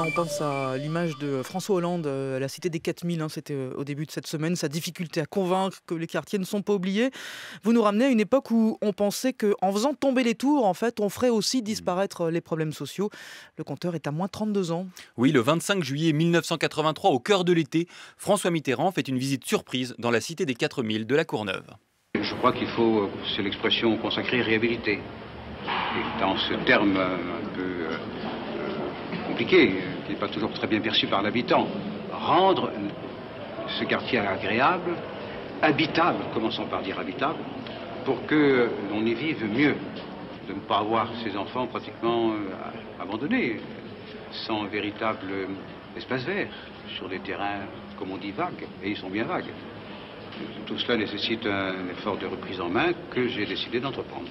On pense à l'image de François Hollande à la Cité des 4000, c'était au début de cette semaine, sa difficulté à convaincre que les quartiers ne sont pas oubliés. Vous nous ramenez à une époque où on pensait qu'en faisant tomber les tours, en fait, on ferait aussi disparaître les problèmes sociaux. Le compteur est à moins 32 ans. Oui, le 25 juillet 1983, au cœur de l'été, François Mitterrand fait une visite surprise dans la Cité des 4000 de la Courneuve. Je crois qu'il faut, c'est l'expression consacrée, réhabiliter. Et dans ce terme un peu compliqué, qui n'est pas toujours très bien perçu par l'habitant, rendre ce quartier agréable, habitable, commençons par dire habitable, pour que l'on y vive mieux, de ne pas avoir ces enfants pratiquement abandonnés, sans véritable espace vert, sur des terrains, comme on dit, vagues, et ils sont bien vagues. Tout cela nécessite un effort de reprise en main que j'ai décidé d'entreprendre.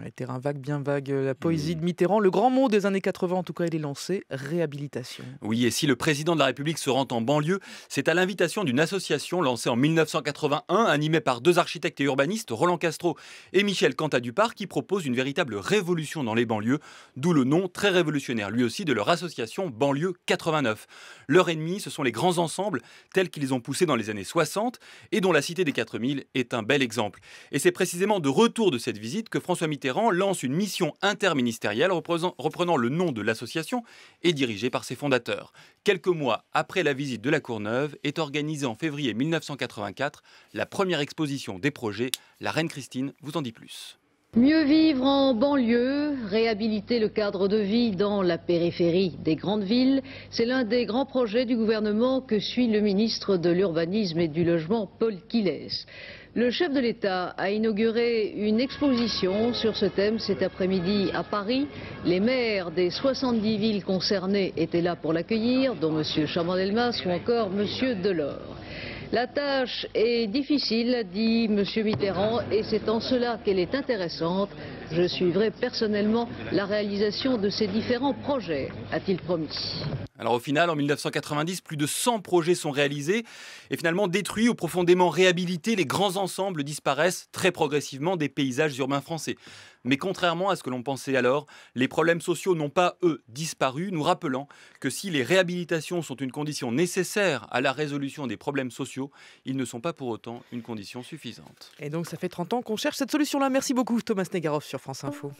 Les terrains vagues, bien vagues, la poésie de Mitterrand, le grand mot des années 80, en tout cas il est lancé, réhabilitation. Oui, et si le président de la République se rend en banlieue, c'est à l'invitation d'une association lancée en 1981, animée par deux architectes et urbanistes, Roland Castro et Michel Cantat-Dupart, qui propose une véritable révolution dans les banlieues, d'où le nom très révolutionnaire, lui aussi, de leur association Banlieue 89. Leur ennemi, ce sont les grands ensembles, tels qu'ils ont poussé dans les années 60, et dont la Cité des 4000 est un bel exemple. Et c'est précisément de retour de cette visite que François Mitterrand lance une mission interministérielle reprenant le nom de l'association et dirigée par ses fondateurs. Quelques mois après la visite de la Courneuve est organisée en février 1984 la première exposition des projets. La Reine Christine vous en dit plus. Mieux vivre en banlieue, réhabiliter le cadre de vie dans la périphérie des grandes villes, c'est l'un des grands projets du gouvernement que suit le ministre de l'Urbanisme et du Logement, Paul Quillès. Le chef de l'État a inauguré une exposition sur ce thème cet après-midi à Paris. Les maires des 70 villes concernées étaient là pour l'accueillir, dont M. Chaban-Delmas ou encore M. Delors. La tâche est difficile, dit M. Mitterrand, et c'est en cela qu'elle est intéressante. Je suivrai personnellement la réalisation de ces différents projets, a-t-il promis. Alors au final, en 1990, plus de 100 projets sont réalisés et finalement détruits ou profondément réhabilités. Les grands ensembles disparaissent très progressivement des paysages urbains français. Mais contrairement à ce que l'on pensait alors, les problèmes sociaux n'ont pas, eux, disparu, nous rappelant que si les réhabilitations sont une condition nécessaire à la résolution des problèmes sociaux, ils ne sont pas pour autant une condition suffisante. Et donc ça fait 30 ans qu'on cherche cette solution-là. Merci beaucoup Thomas Negaroff sur France Info.